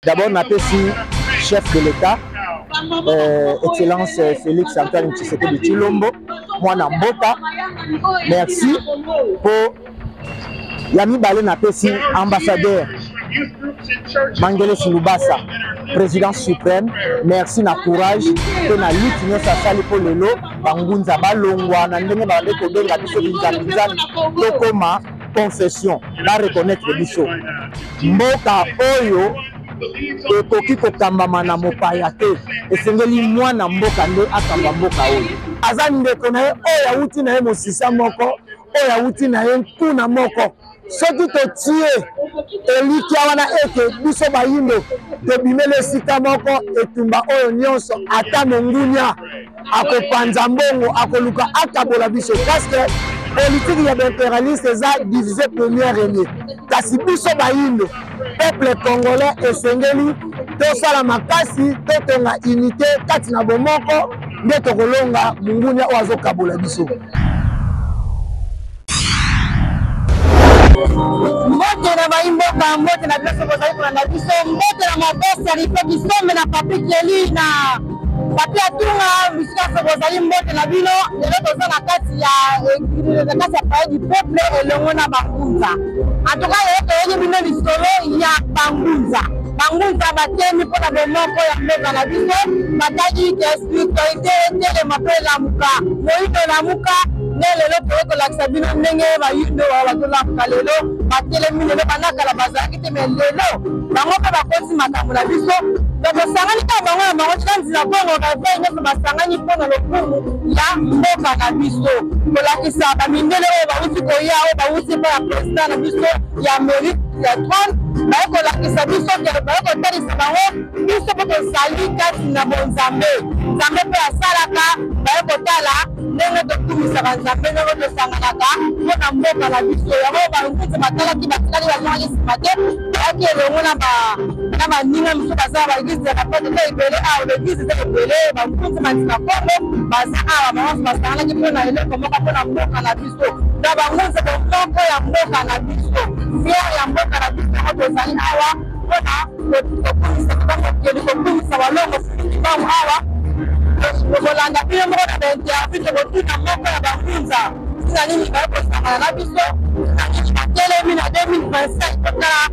D'abord, napesi chef de l'État, Excellence Félix Antoine Tshisekedi Tshilombo, Mwana Mboka. Merci pour Yami Balé napesi ambassadeur Mangele Silubasa, président suprême. Merci na courage que na lutte nous ça sali pour le lot bangunza balongwa na ndenge ba ndeko benga biso binzanzani tokoma confession na reconnaître biso mboka oyo ekoki kokambama na mopaya te esengeli mwana mboka nde akamba mboka oyo aza ndeko na ye oyo awuti na ye mosisa moko oyo awuti na ye nkuna moko soki totie elikia wana ete biso bayindo tobimeli esika moko etumba oyo nyonso ata mongunya akopanza mbongo akoluka akabola biso parce politique ya impérialiste eza divisé première année kasi biso bayindo peuple congolais esengeli tosala makasi totonga unité kati na bomoko nde tokolonga mongunya oyo azokabola biso. Mbote na baimboka mbote na biso bozali na biso mbote na mabesa lipo bisome na papi Kelly na papi atunga bisika bozali mbote na bino lelo toza na kati ya paye du peuple elongo na bangunza en tout cas lelo toyebi bino lisolo ya bangunza batemi mpona bomoko ya mboka na biso bataki ke spiritualité etelema mpe elamuka moyindo elamuka ne lelo toyekolakisa bino ndenge bayindo bazolamuka lelo batelemi lelo banakala bazalaki te me lelo bango mpe bakosi makambo na biso basangani kaka bango na bango tika nzela bongo bavei nyonso basangani mpona lokumu ya mboka na biso kolakisa bamindele oyo bauti koya oyo bauti mpe ya président na biso ya Amérique ya trône bayekolakisa biso ke bayekotalisa bango biso mpe tosali kati na bonzambe nzambe mpe asalaka bayekotala ndenge tokumisaka nzambe ndenge tosanganaka mpona mboka na biso yango bangunze batalaki batikali bazongaki nsima te bayaki elongo na baninga miso baza baeglize na pote te ebele awa baeglize eza ebele bangunze manzima kongo baza awa bango basanganaki mpona eloko moko mpona mboka na biso na bangunze bomoko ya mboka na biso fiere ya mboka na biso yango tozali awa mpona kokumisa balongo bango awa kolanda bino moko na bainterview tokotuna moko ya bangunza tina nini bayekosangana na biso nanini batelemi na 2025 totala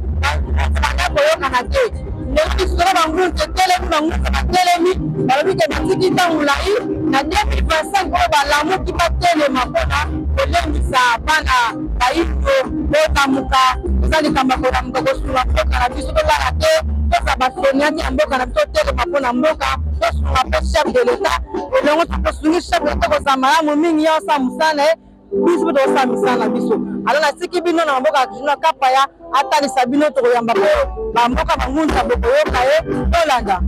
banda koyokana te ndenge biso na bangunza etelemi bangunza batelemi balobi ke batiki ntango molai na 2025 oyo balamuki batelema mpona kolembisa bana bayindo botamuka eza likambo ya kolamuka kosunga mboka na biso tolala te toza basoniaki ya mboka na biso telema mpona mboka tosunga mpe chef de l'État elongo tokosungi chef de l'État kozala malamu mingi ya osala mosala ye biso mpe tokosala misala na biso alo nasiki bino na mboka ya kizuna kapaya atalisa bino tokoyamba mpe bamboka bangunza bokoyoka ye tolanda.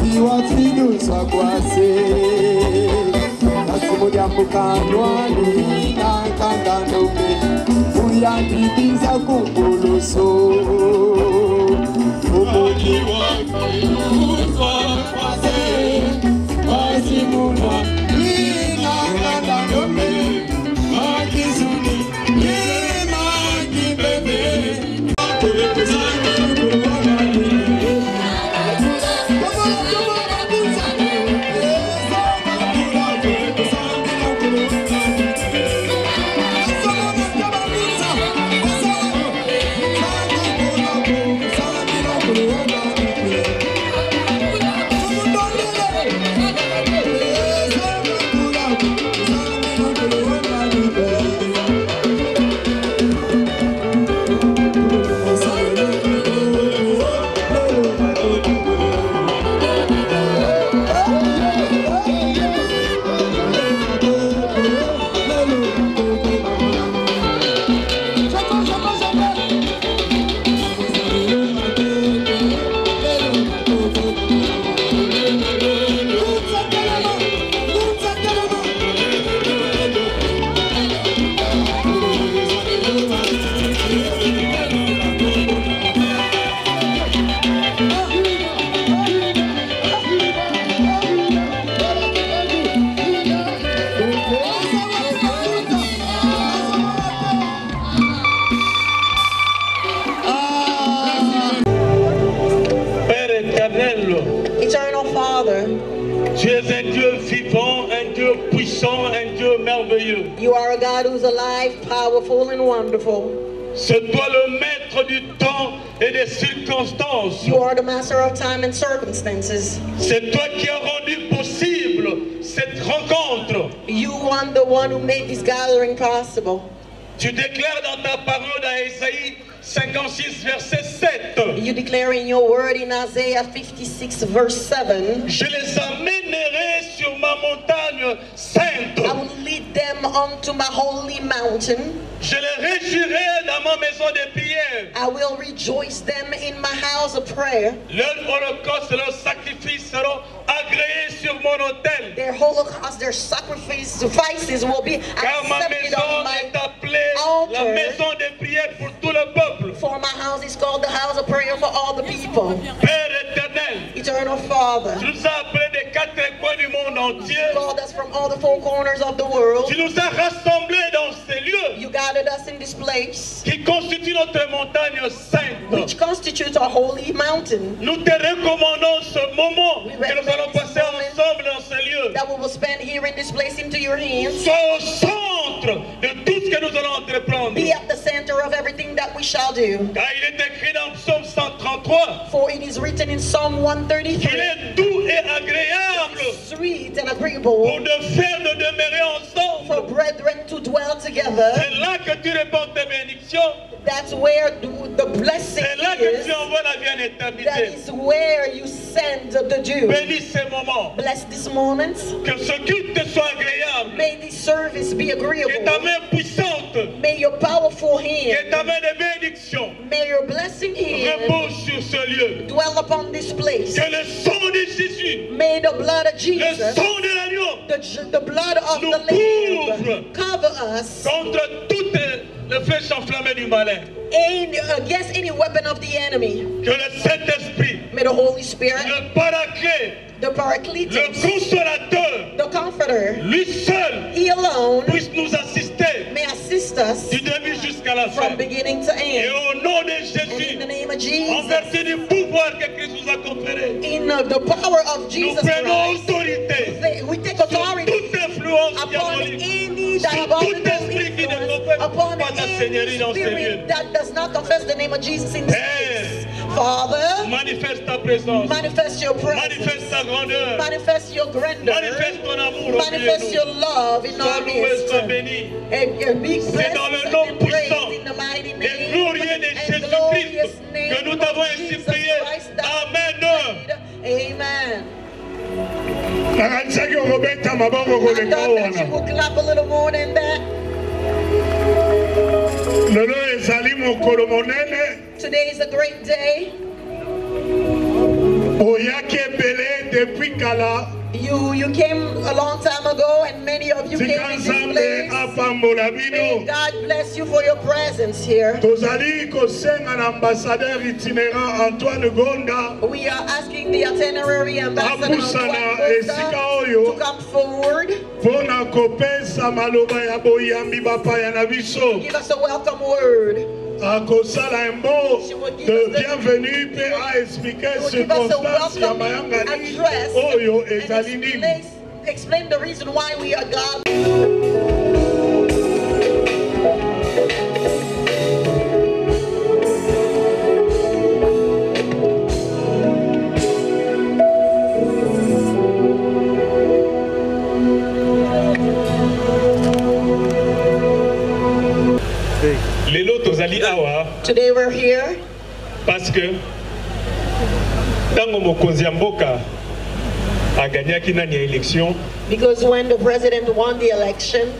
Muyandi watidu sakwase Nasimu jambu kanwani na kandandoke Muyandi biza kumbuluso Umuni watidu sakwase Nasimu jambu kandandoke Makizuni Maki bebe Eternal Father, tu es un Dieu vivant, un Dieu puissant, un Dieu merveilleux. you are a God who's alive, powerful, and wonderful. C'est toi le maître du temps et des circonstances. You are the master of time and circumstances. C'est toi qui as rendu possible cette rencontre. You are the one who made this gathering possible. Tu déclares dans ta parole dans Ésaïe 56 verset 7. You declare in your word in Isaiah 56 verse 7. Je les amènerai sur ma montagne sainte. I will lead them onto my holy mountain. Je les réjouirai dans ma maison de prière. I will rejoice them in my house of prayer. Leur holocauste et leur sacrifice seront agréés sur mon autel. Their holocaust, their sacrifices will be Car ma accepted maison on my est appelée la altar. maison de prière pour tout le peuple. For my house is called the house of prayer for all the people. Père éternel, Eternal Father, tu nous as appelés des quatre coins du monde entier. you called us from all the four corners of the world. Tu nous as rassemblés dans ces lieux You gathered us in this place, qui constituent notre montagne sainte. which constitutes our holy mountain, Nous te recommandons ce moment que nous allons passer ensemble dans ce lieu. that we will spend here in this place into your hands. Sois au centre de tout ce que nous allons entreprendre. Be at the center of everything that we shall do. Car il est écrit dans Psaume 133 For it is written in Psalm qu'il 133, est doux et agréable sweet and pour agreeable de faire de demeurer ensemble. for brethren to dwell together. C'est là que tu répands tes bénédictions. That's where the blessing C'est là que is. tu envoies la vie en That éternité. is where you send the dew. Bénis ces moments. Bless this moment. Que ce culte te soit agréable. May this service be Que ta agreeable. main puissante, May your powerful que ta hand, main de bénédiction may your blessing hand repose sur ce lieu. dwell upon this place. Que le sang de Jésus, May the blood of le Jesus, sang de l'agneau, the blood of nous the Lamb, couvre cover us contre toutes les flèches enflammées du malin. against any weapon of the enemy. Que le Saint-Esprit, May the Holy Spirit, le Paraclet, the le Paracletus, Consolateur, the Comforter, lui seul He alone puisse nous assister may assist us du début jusqu'à la fin. from beginning to Et end. au nom de And in Jésus, the name of en Jesus, vertu du pouvoir que Christ nous a conféré, in the power of nous Jesus prenons Christ, autorité we take sur authority toute influence upon diabolique, any sur tout diabolical esprit qui ne influence, confesse upon pas ta Seigneurie dans any ces lieux. spirit that does not confess the name of Jesus in this place. Père, Father, manifeste ta présence, manifest your presence, manifeste ta grandeur, manifest your grandeur, manifeste ton amour au milieu manifest de your nous. love in Sois our loué, midst. sois béni. And be C'est dans le blessed nom and praised puissant in the mighty et name glorieux de and glorious Jésus-Christ name que nous of t'avons ainsi Jesus prié. Christ that Amen. we prayed. Amen. nakanisaki okobeta maboko I koleka thought that you wana would clap a little more than that. lelo ezali mokolo monene Today is a great day. oyaki ebele depuis Kala. You came a long time ago, and many of you came in this place. May God bless you for your presence here. Tozali kosenga na ambassadeur itinérant Antoine Gonda. We are asking the itinerary ambassador Antoine Gonda to come forward. Pona kopesa maloba ya boyambi bapaya na biso. Give us a welcome word. Akosala un mot de bienvenue pe a expliquer circonstance ya mayangani oyo ezali nini. Explain the reason why we are God. Today we're here parce que tango mokonzi mboka a gagné kinani élection, because when the president won the election,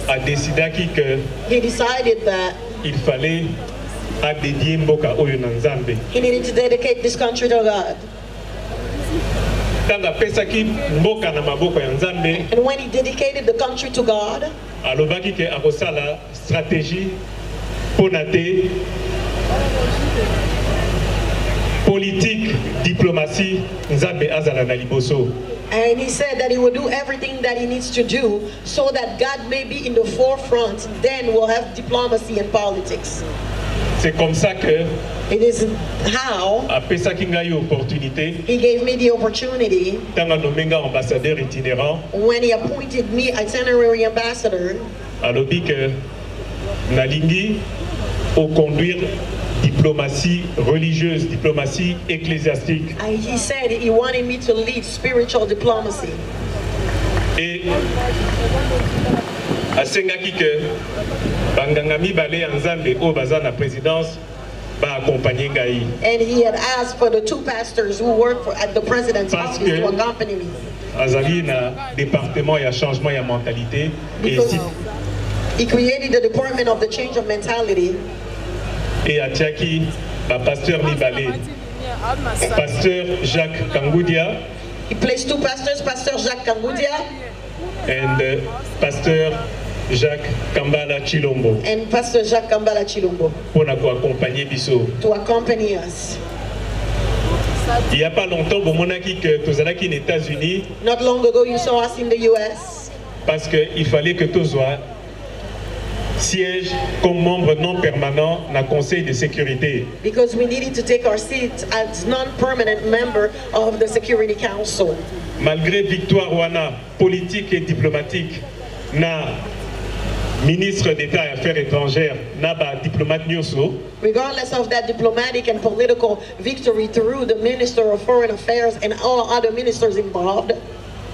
a décidé que he decided that il fallait a dédier mboka oyo na Nzambe. He needed to dedicate this country to God. Tanga pesa ki mboka na maboko ya Nzambe, and when he dedicated the country to God, alobaki ke akosala stratégie ponate politique diplomatie Nzambe azala na liboso. And he said that he will do everything that he needs to do so that God may be in the forefront. Then we'll have diplomacy and politics. C'est comme ça que it is how he gave me the opportunity ambassadeur itinérant when he appointed me itinerary ambassador. Alobi que nalingi au conduire diplomatie religieuse, diplomatie ecclésiastique. And he said he wanted me to lead spiritual diplomacy. Et asengaki que banganga mibale Nzambe o baza na présidence ba accompagner ngai. And he had asked for the two pastors who work at the president's office to accompany me. Azali na département ya changement ya mentalité et he created the department of the change of mentality. Et atiaki ba pasteur mibale. Pasteur Jacques Kangoudia. He placed two pastors, Pastor Jacques Kangoudia and Pasteur Jacques Kambala Chilombo. And Pastor Jacques Kambala Chilombo. To accompany us. Il n'y a pas longtemps, que tozalaki aux États-Unis. Not long ago, you saw us in the US. Parce qu'il fallait que Tozoa siège comme membre non permanent dans le Conseil de sécurité. Because we needed to take our seat as non-permanent member of the Security Council. Malgré victoire wana politique et diplomatique, na ministre d'État et Affaires étrangères, na ba diplomate nyoso. Regardless of that diplomatic and political victory through the Minister of Foreign Affairs and all other ministers involved,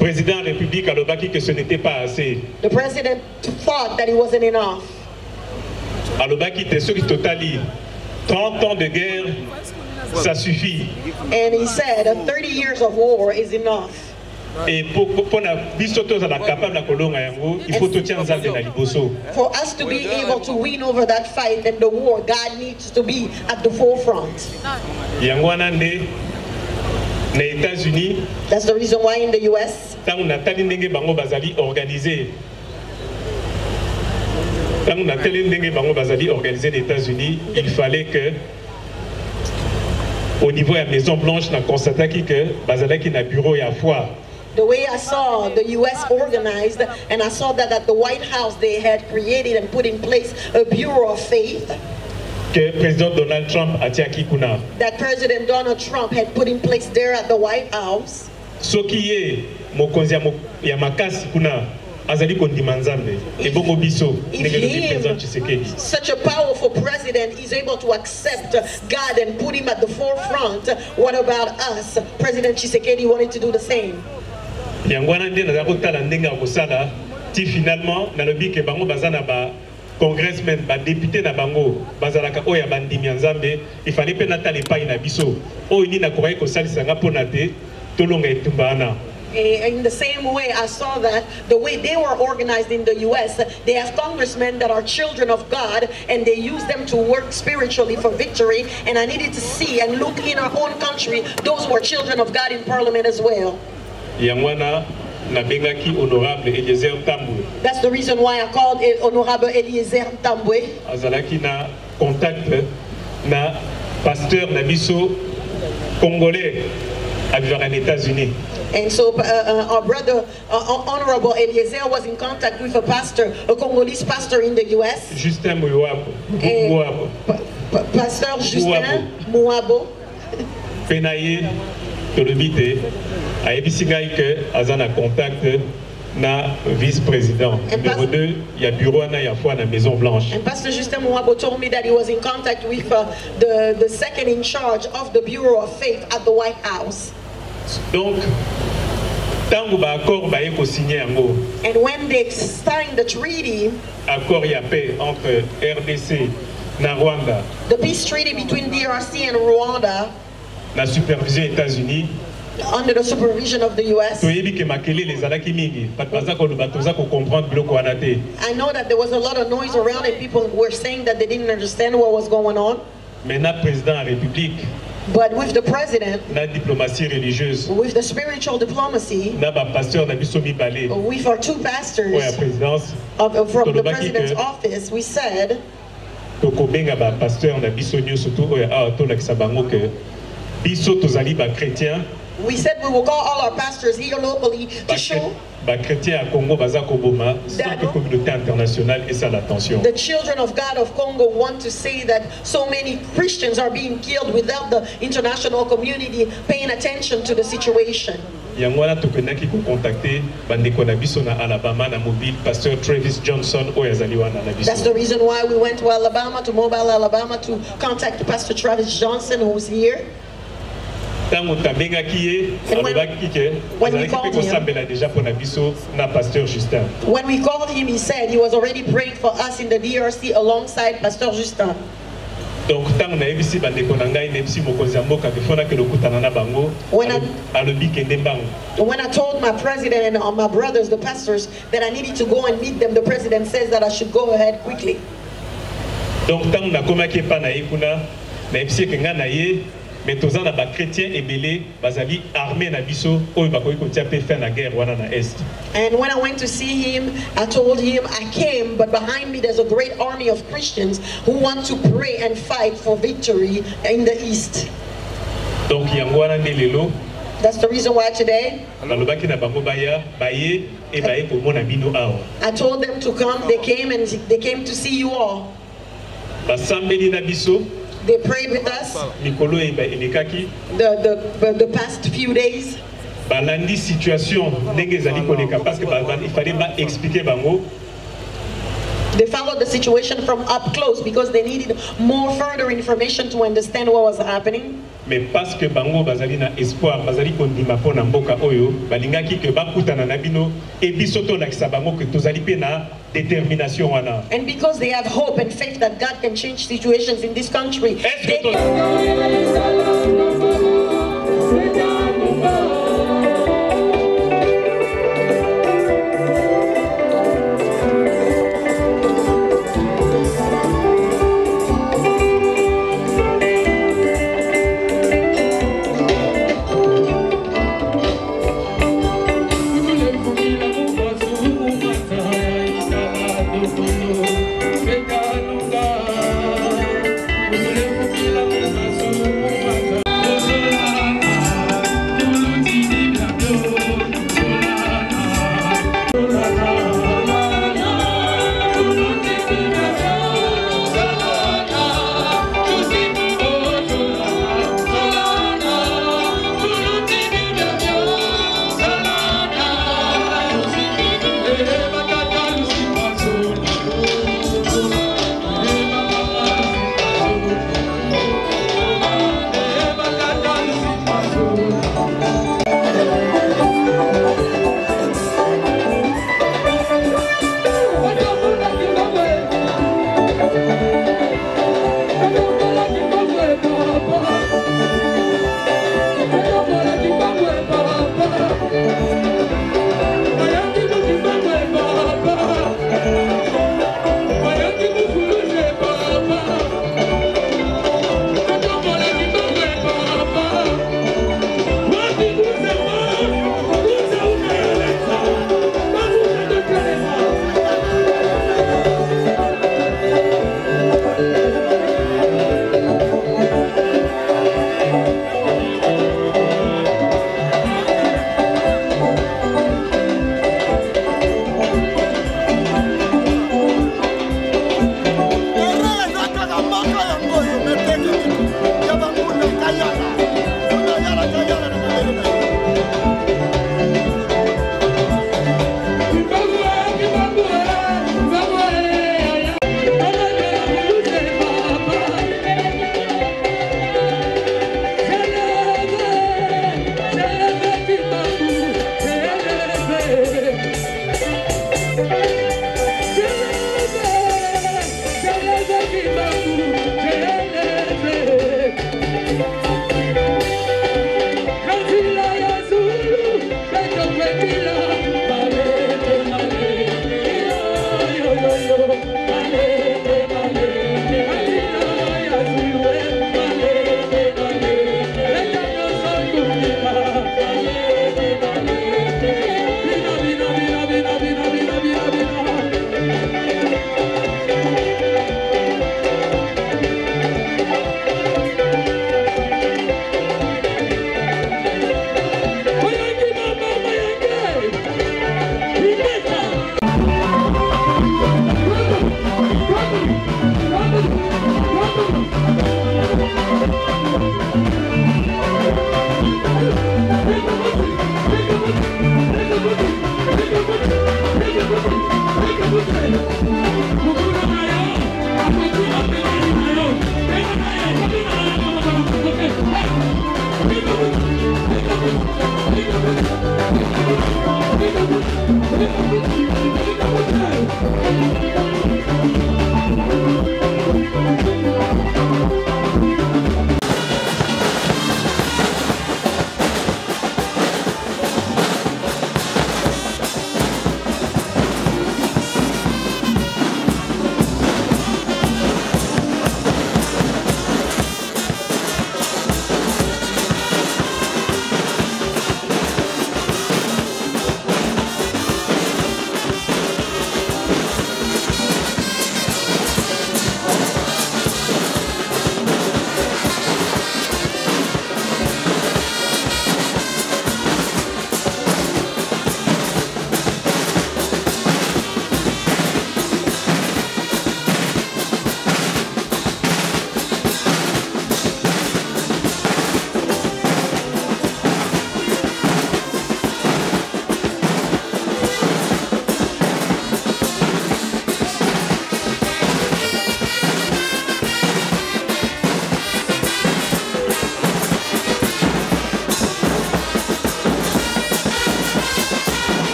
Président de la République alobaki que ce n'était pas assez. The president thought that it wasn't enough. Alobaki te ceux qui totali 30 ans de guerre, ça suffit. And he said 30 years of war is enough. Et pour na biso tozala capable na kolonga yango, il faut totia Nzambe na liboso. For us to be able to win over that fight and the war, God needs to be at the forefront. Yango wana nde na États-Unis. That's the reason why in the US. Tango natali ndenge bango bazali organisé. Tango natali ndenge bango bazali organisé aux États-Unis, il fallait que au niveau de la Maison Blanche, na constataki que bazalaki na bureau ya foi. The way I saw the US organized, and I saw that at the White House they had created and put in place a Bureau of Faith. Que President Donald Trump a tiaki kuna. That President Donald Trump had put in place there at the White House. Sokiye mokonzi ya makasi kuna azali kondima Nzambe ebongo biso ndenge le President Tshisekedi. Such a powerful president is able to accept God and put him at the forefront. What about us? President Tshisekedi wanted to do the same. Yangwana nde na kotala ndenge akosala ti finalement na lobi ke bango bazana ba congressmen ba député na bango bazalaka oya bandimi Nzambe il fallait pe natali pa ina biso o ini na kokai ko salisa nga pona te tolonga etumbana In the same way, I saw that the way they were organized in the U.S., they have congressmen that are children of God, and they use them to work spiritually for victory. And I needed to see and look in our own country, those who are children of God in parliament as well. That's the reason why I called it Honorable Eliezer Ntambwe. Azalaki na contact na pasteur Nabiso congolais vivant aux États-Unis. And so our brother, Honorable Eliezer, was in contact with a pastor, a Congolese pastor in the U.S. Justin Mouabo. Pasteur Justin Mouabo. Penaye Tolobite a ebisingai que azana contact na vice-président. Numéro 2, il y a bureau na ya fois na Maison Blanche. And Pastor Justin Mouabo told me that he was in contact with the second in charge of the Bureau of Faith at the White House. Donc, tango ba accord ba eko signé yango. And when they signed the treaty, accord ya paix entre RDC na Rwanda. The peace treaty between DRC and Rwanda. Na supervision États-Unis. Under the supervision of the U.S. I know that there was a lot of noise around and people were saying that they didn't understand what was going on. But with the president, with the spiritual diplomacy, with our two pastors from the president's office, we said we said we will call all our pastors here locally to show the children of God of Congo want to say that so many Christians are being killed without the international community paying attention to the situation. That's the reason why we went to Alabama, to Mobile, Alabama, to contact Pastor Travis Johnson, who's here. And when we called him, he said he was already praying for us in the DRC alongside Pastor Justin. Donc, when I told my president and my brothers, the pastors, that I needed to go and meet them, the president says that I should go ahead quickly. Mais tous les chrétiens ébélés, bazali armés na biso, oyo bakoki kotia pe fin na guerre wana na est. And when I went to see him, I told him I came, but behind me there's a great army of Christians who want to pray and fight for victory in the east. Donc yango wana lelo. That's the reason why today I told them to come. They came and they came to see you all. They prayed with us the past few days. They followed the situation from up close because they needed more further information to understand what was happening. Mais parce que bango bazali na espoir, bazali kondima pona mboka oyo, balingaki ke bakutana na bino et biso to lakisa bango ke tozali pe na détermination wana. And because they have hope and faith that God can change situations in this country.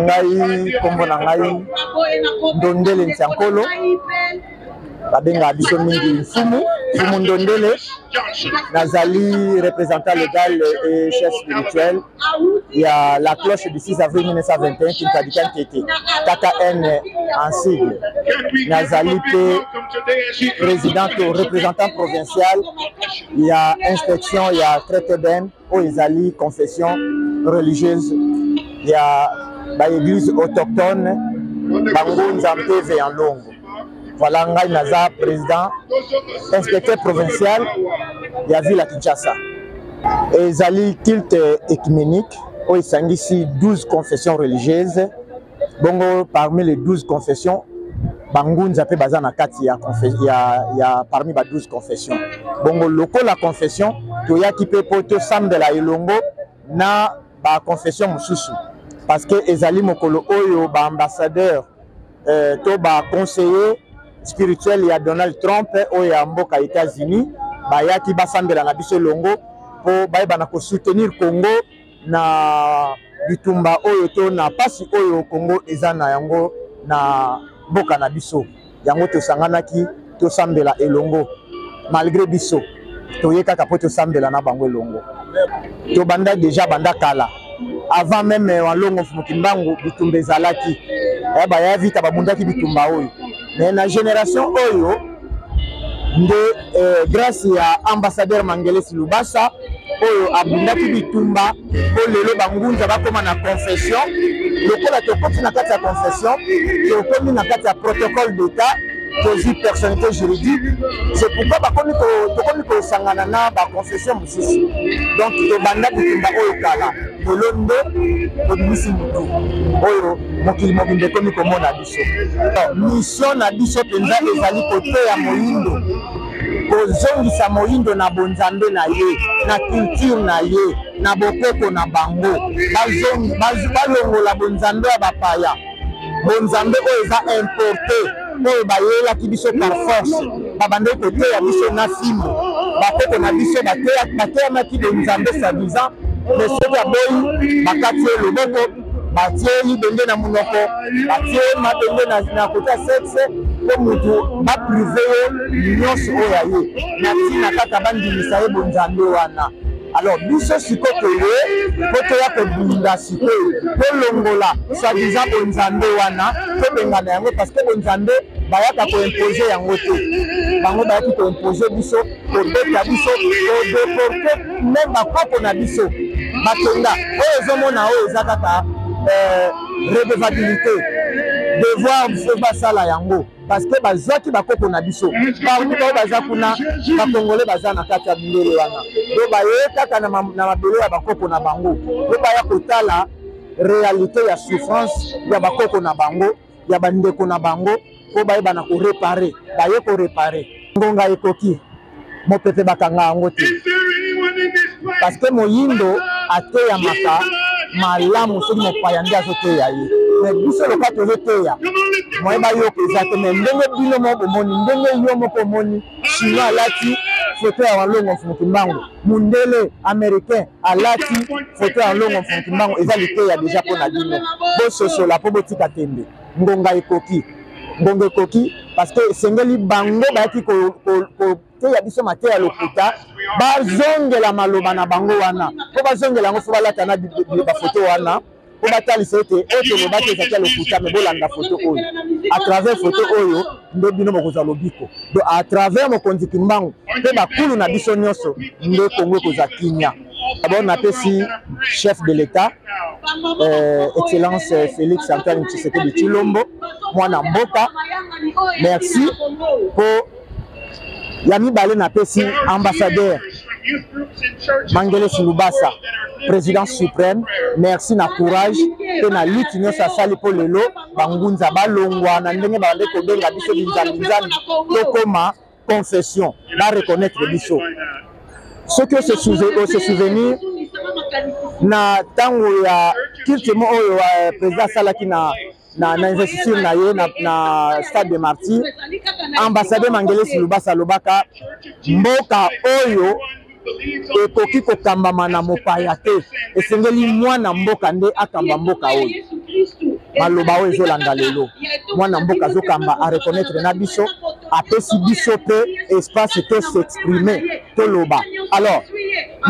ngai kombo na ngai Ndondele Ntiankolo babenga biso mingi mfumu Ndondele nazali représentant légal et chef spirituel. Il y a la cloche du 6 avril 1921 qui nous a dit qu'un KKN en sigle. Nazali président ou représentant provincial. Il y a inspection, il y a traité ben, au Isali, confession religieuse. Il y a l'église autochtone, Bango Nzampe en Longo. Voilà, Ngai Naza, président, inspecteur provincial, il y a ville à Kinshasa. Et Zali culte écuménique, où il s'agit 12 confessions religieuses. Bongo, parmi les 12 confessions, Bango Nzampe Bazana Kati, il y a parmi les 12 confessions. Bongo, loko la confession, tu y a qui peut porter Sam de la Ilongo, na ba confession Moussousou. Parce que Ezali Mokolo Oyo, ba ambassadeur, to ba conseiller spirituel, il y a Donald Trump, il y a Mboka États-Unis, bayaki basambela na biso longo po bayeba na ko soutenir Congo na bitumba oyo to na pasi oyo Congo eza na yango na mboka na biso yango tosanganaki tosambela elongo malgré biso toyeka ka po tosambela na bango elongo to banda déjà banda kala avant même walongo Mukimbangu bitumba ezalaki baya vita babundaki bitumba oyo mais na génération oyo nde grâce ya ambassadeur Mangelesi Lubasa oyo abundaki bitumba po lelo bangunza bakoma na confession lokola tokoti na kati ya confession tokomi na kati ya protocole d'état tozi personnalité juridique c'est pourquoi tokomi kosangana na baconfession mosusu donc tobanda bitumba oyo kala tolonde tobimisi mutu oyo mokili mobimba ekomi komona biso mission na biso mpenza ezali koteya moyindo kozongisa moyindo na bonzambe na ye na culture na ye na bokoko na bango balongola bonzambe ya bapaya bonzambe oyo eza importe oyo bayelaki biso par force babandeki koteya biso na fimbo bakoko na biso bateyamaki bonzambe soi-disant mais soki aboyi bakati ye loboko batie libende na munoko batie mabende na kote ya sexe po mutu baprive ye nyonso oyo ya ye na ntina kaka bandimisa ye bonzambe wana alors biso siko toye po toya kobunda sikoyo tolongola soi-disant bonzambe wana tobengana yango parce que bonzambe bayaka koimpose yango te bango bayaki koimpose biso kobeta biso kodeporte même bakoko na biso batonda oyo ezomona oyo eza kaka redevabilité devoir biso basala yango parce que bazwaki bakoko na biso parmi bao baza kuna bakongole baza na kati ya bindele wana to baye kaka na mabele ya bakoko na bango to baya kotala réalité ya souffrance ya bakoko na bango ya bandeko na bango po bayeba na koréparer baye koréparer ngonga ekoki mopepe bakanga yango te parce que moyindo ateyamaka malamu soki mopaya nde azoteya ye mais biso loka tozoteya moyeba yoka eza te mais ndenge bino mo bomoni ndenge yo moko omoni chinois alati foto ya walongo Mukimbangu mundele américain alati foto ya walongo Mukimbangu eza liteya deja mpo na bino bososola mpo botika tembe ngonga ekoki parce que esengeli bango bayaki koteya biso mateya lokuta bazongela maloba na bango wana po bazongela yango fo balata na bafoto wana po batalisa ete oyo tolobaki ezaki ya lokuta me bolanda foto oyo à travers foto oyo nde bino bokozwa lobiko donc à travers mokonzi Kimbangu mpe bakulu na biso nyonso nde Kongo ekozwa kinya d'abord napesi chef de l'état excellence Félix Antoine Tshisekedi Tshilombo mwana mboka merci po ya mibale napesi ambassadeur Mangelesi Lubasa président suprême merci na courage pe na lutte nyonso asali po lelo bangunza balongwa na ndenge bande kobenga biso binzambi tokoma confession ba reconnaître biso ce que se souvenir na tango ya kirtemo oyo président asalaki na investiture na ye na stade de Martyrs ambassadeur Mangelesi Lubasa lobaka mboka oyo ekoki kokambama na mopaya te esengeli mwana mboka nde akamba mboka oyo maloba oyo ezolanda lelo mwana mboka azokamba a reconnaître na biso apesi biso pe espace to s'exprimer toloba alors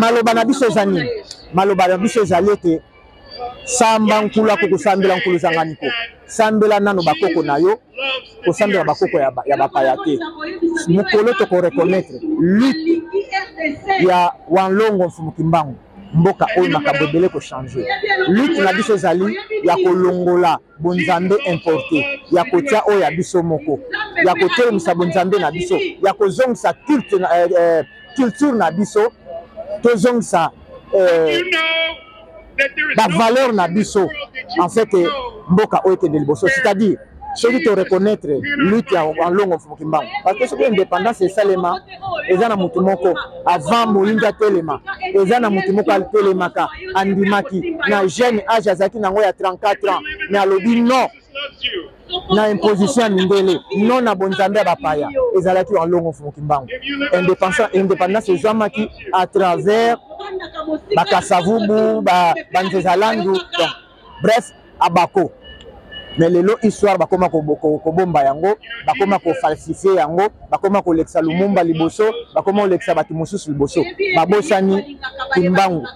maloba na biso eza nini maloba na biso ezali ete samba nkulu akokosambela nkulu zanganiko sambela nano bakoko na yo kosambela bakoko ya bapaya te mokolo tokoreconnaître lutte ya walongo Mukimbangu mboka oyo makambo ebele kochange lutte na biso ezali ya kolongola bonzambe importe ya kotia oyo ya biso moko ya kotelemisa bonzambe na biso ya kozongisa culture na biso tozongisa la valeur na biso en fait mboka oyo ekende liboso c'est-à-dire soki to reconnaître lutte ya walongo Mukimbangu parce que soki indépendance esalema eza na mutu moko avant moyinda telema eza na mutu moko atelemaka andimaki na jeune âge azalaki nango ya 34 ans mais alobi non na imposition ya mindele non na bonzambe ya bapaya ezalaki wa longo Mfumukimbangu. Indépendance ezwamaki à travers bakasavubu banzezalandu, donc bref abako. Mais lelo histoire bakoma kobomba yango, bakoma ko falsifier yango, bakoma ko leksa Lumumba liboso, bakoma ko leksa batu mosusu liboso. Babosani Kimbangu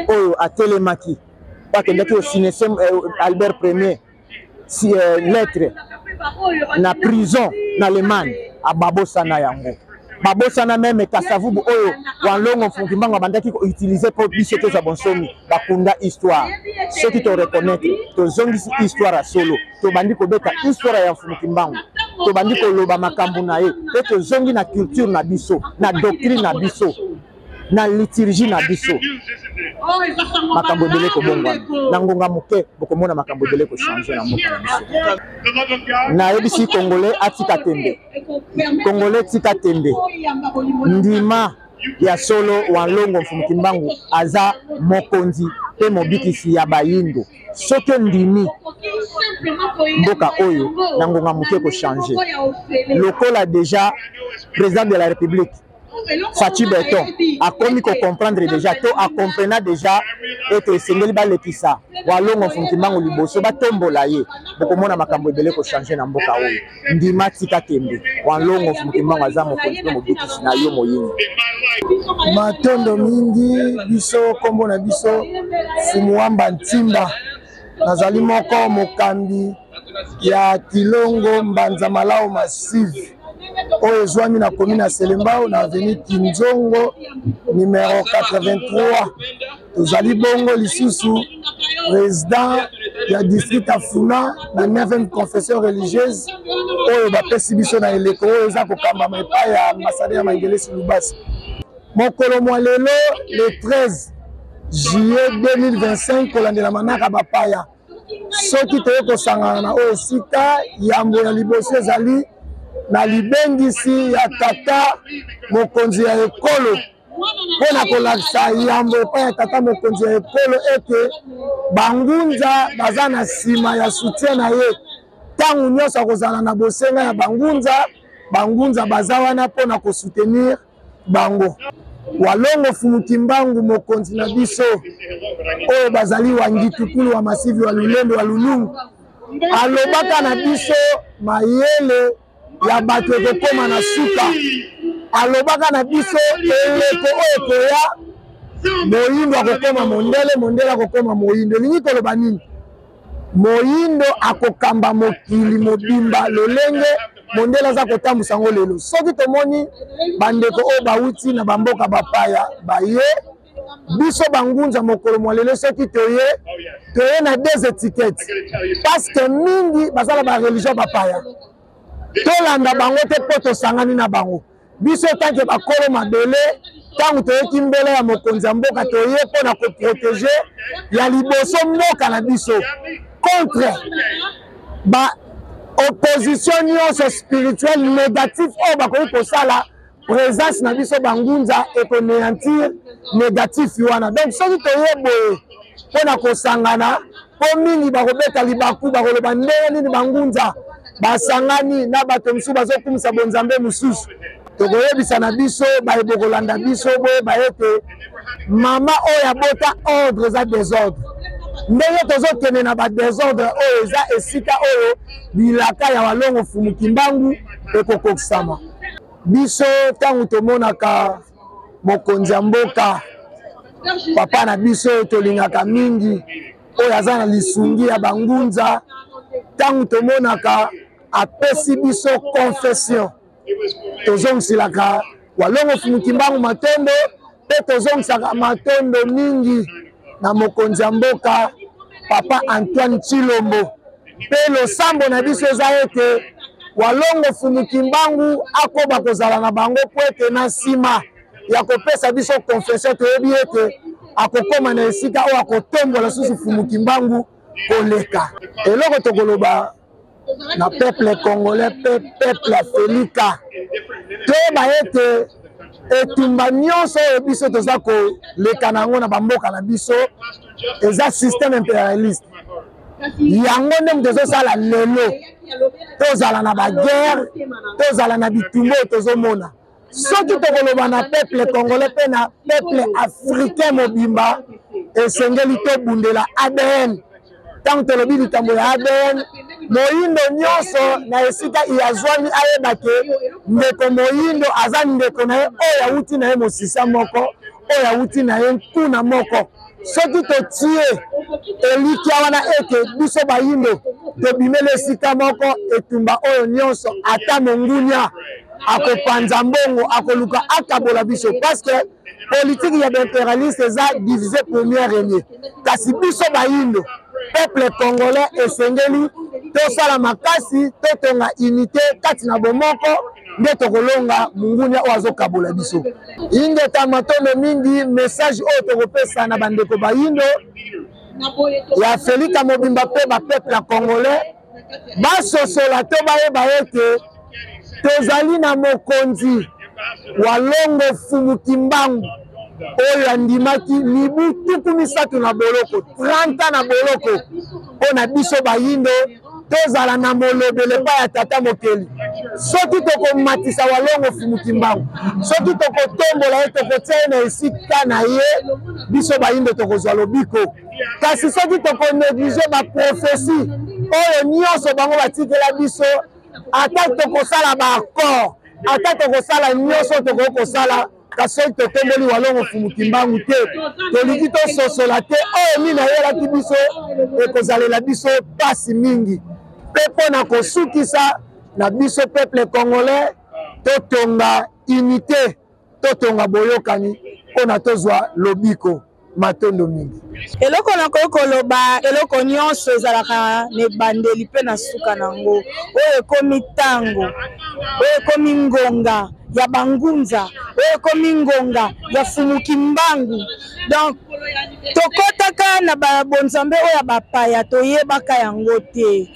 oyo atelemaki bakendaki au cinéma Albert Ier si lettre na prison na Allemagne a babosana yango. Babosana même Kasavubu oyo Walongo Mfumukimbangu abandaki ko utiliser pour biso to za bonsomi bakunda histoire. Ceux qui te reconnaissent to zongisi histoire à solo to bandi ko beta histoire ya Mfumukimbangu to bandi ko loba makambu na ye to zongi na culture na biso na doctrine na biso na liturgie na biso makambo dele ko bongwa na ngonga muke bokomona makambo dele ko changer na mboka na biso na yebisi congolais atika tembe congolais tika tembe ndima ya solo Walongo Mfumukimbangu aza mokonzi pe mobikisi ya bayindo soki ndimi mboka oyo na ngonga muke ko changer lokola déjà président de la République Fachi Beton a commis qu'on comprendre déjà, to a comprenant déjà et que Sengeli Balekisa, Walongo Mfumukimbangu liboso ba tombola ye, boko mona makambo ebele ko changer na mboka oyo. Ndima tika tembe, Walongo Mfumukimbangu azamo kontinue mobikisi na yo moyini. Matondo mingi biso kombo na biso Fumuwamba Ntimba. Nazali moko mokambi ya Kilongo Mbanza Malao Massive. Oyo ezwami na commune ya Selembao na avenue Kinzongo numéro 83. Tozali bongo lisusu président ya district Afuna na 9e confession religieuse oyo bapesi biso na eleko oyo eza kokamba epai ya ambassadeur ya Mangelesi Lubasi. Mokolo mwa lelo le 13 juillet 2025 kolandela manaka bapaya soki toye kosangana na oyo sika yambo ya liboso ezali na libengisi ya tata mokonzi ya ekolo pona kolakisa yambo epai ya tata mokonzi ya ekolo ete bangunza baza na nsima ya soutien na ye ntango nyonso akozala na bosenga ya bangunza baza wana mpona kosoutenir bango. Walongo Mfumukimbangu mokonzi na biso oyo bazali wangitukulu wa masivi wa Lulendo wa Lulungu alobaka na biso mayele ya bato ekokoma na suka alobaka na biso eleko oyo koya moyindo akokoma mondele mondele akokoma moyindo lingi koloba nini moyindo akokamba mokili mobimba lolenge mondele aza kotambusa yango lelo soki tomoni bandeko oyo bauti na bamboka bapaya baye biso bangunza mokolo mwa lelo soki toye na des étiquettes parce que mingi bazala ba religion bapaya tolanda bango te po tosangani na bango biso tanke bakolo mabele tango toyeki mbele ya mokonzi ya mboka toye mpona koprotege ya liboso mboka na biso contre ba opposition nyonso spirituelle négative oyo bakoki kosala présence na biso bangunza ekonéantir négatif wana. Donc soki toye boye mpona kosangana po mingi bakobeta libaku bakoloba ndenge nini bangunza basangani na bato mosusu bazokumisa bonzambe mosusu tokoyebisa na biso bayebo kolanda biso boye bayete mama oyo abota ordre eza désordre ndenge tozokende na badésordre oyo eza esika oyo bilaka ya Walongo Mfumukimbangu ekokokisama. Biso ntango tomonaka mokonzi ya mboka papa na biso tolingaka mingi oyo aza na lisungi ya bangunza ntango tomonaka apesi biso confession tozongisilaka Walongo Mfumukimbangu matondo pe tozongisaka matondo mingi na mokonzi ya mboka papa Antoine Chilombo pe losambo na biso eza ete Walongo Mfumukimbangu akoba kozala na bango po ete na nsima ya kopesa biso confession toyebi ete akokoma na esika oyo akotombola susu Mfumukimbangu koleka. Eloko tokoloba na peuple congolais peuple africain toyeba ete etumba nyonso oyo biso toza koleka nango na bamboka na biso eza système impérialiste yango ndenge tozosala lelo tozala na baguerre tozala na bitumba oyo tozomona soki tokoloba na peuple congolais mpe na peuple africain mobimba esengeli tobundela ADN ntango tolobi likambo ya ADN moyindo nyonso na esika yazwami ayeba ke ndeko moyindo aza ndeko na ye oyo awuti na ye mosisa moko oyo awuti na ye nkuna moko soki totie elikia wana eke biso bayindo tobimela esika moko etumba oyo nyonso ata mongunya akopanza mbongo akoluka akabola biso parce que politique ya impérialiste eza divisé premier régné kasi biso bayindo peuple congolais esengeli tosala makasi totonga unité kati na bomoko nde tokolonga mungunya oyo azokabola biso ingeta matondo mingi message oyo tokopesa na bandeko bayindo ya Felika Mobimba mpe bapeuple ya congolais basosola to bayeba ete tozali na mokonzi walongo Fumuki Mbangu oyo andimaki mibu 30 na boloko 30 na boloko mpona biso bayindo tozala na molobele epai ya tata mokeli soki tokomatisa walongo Fumuki Mbangu soki tokotombola ye tokotia ye na esika na ye biso bayindo tokozwa lobiko kasi soki tokonéglige baprofesi oyo nyonso bango batikela biso ata tokosala baaccord ata tokosala nyonso tokokosala kasi soki totomboli walongo Fumuki Mbangu te tolingi tososola te oyo nini ayelaki biso ekozalela biso pasi mingi mpe mpona kosukisa na biso peuple congolais totonga unité totonga boyokani mpona tozwa lobiko matondo mingi eloko nakoki koloba eloko nyonso ezalaka na ebandeli mpe na suka nango oyo ekomi ntango oyo ekomi ngonga ya bangunza oyo ekomi ngonga ya Fumuki Mbangu donc tokotaka na babonzambe oyo ya bapaya toyebaka yango te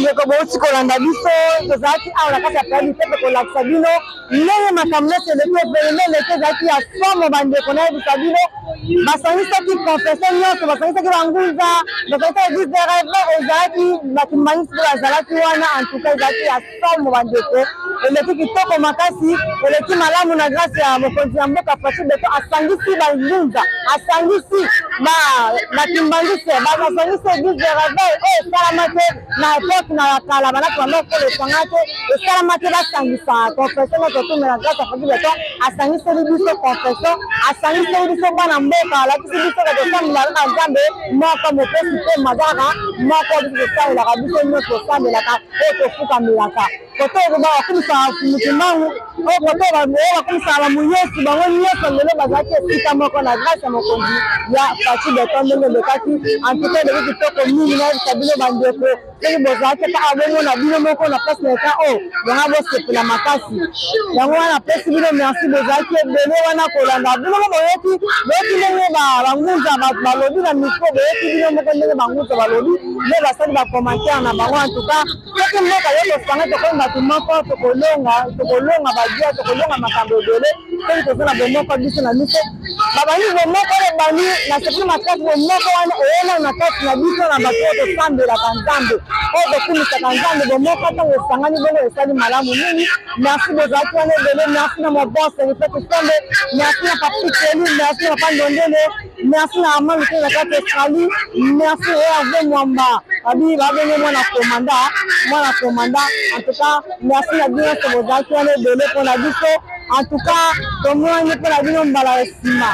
bandeko bauti kolanda biso tozalaki awa na kati ya période pepe kolakisa bino ndenge makambo nyonso eleki epelele eleki ezalaki ya somo bandeko nayebisa bino basangisaki confession nyonso basangisaki bangunza basangisaki église de rêve ezalaki bakimanisi mpe bazalaki wana en tout cas ezalaki ya somo bandeko eleki kitoko makasi eleki malamu na grâce ya mokonzi ya mboka Fatou Beton asangisi bangunza asangisi bakimbangisi basangisi église de rêve oyo esalama te na époque na kala banaki banda kolesanga te esalama te basangisa confession nyonso tume na grâce ya Fatou Beton asangiseli biso confession asangiseli biso bana mboka alakisi biso kotosambelaka na nzambe moko mopesi te mazaka moko biso tosambelaka biso nyonso tosambelaka oyo tofukamelaka koto bakumisaka mutumangu oyo koto bakumisaka bamunyesi bango nyonso lelo bazalaki esika moko na grâce ya mokonzi ya Fatou Beton ndenge elekaki antuka eleki kitoko mingi nayebisa bino bandeko soki bozalaki kaka bomona bino moko na place na eka oyo yanga bosepela makasi yango wana pesi bino merci bozalaki ebele wana kolanda bino moko boyeki ndenge bangunza balobi na mikro boyeki bino moko ndenge bangunza balobi nde basali bacommentaire na bango antuka soki mboka yo tosanga tokoyi bato moko tokolonga badia tokolonga makambo ebele soki tozala bomoko biso na biso babandi bomoko ebani na sepli makasi bomoko wana eyena na kati na biso na bato oyo tosambelaka nzambe oyo tokumisaka nzambe bomoko ntango esangani bongo esali malamu nini merci bozalaki wana ebele merci na mobose rifete sombe merci na papi keli merci na papa ndondele merci na ama luteni na kati esali merci herve mwamba abi babenge mwana komanda en tout cas merci na bino nyonso bozalaki wana ebele mpona biso en tout cas tomoni mpe na bino mbala esima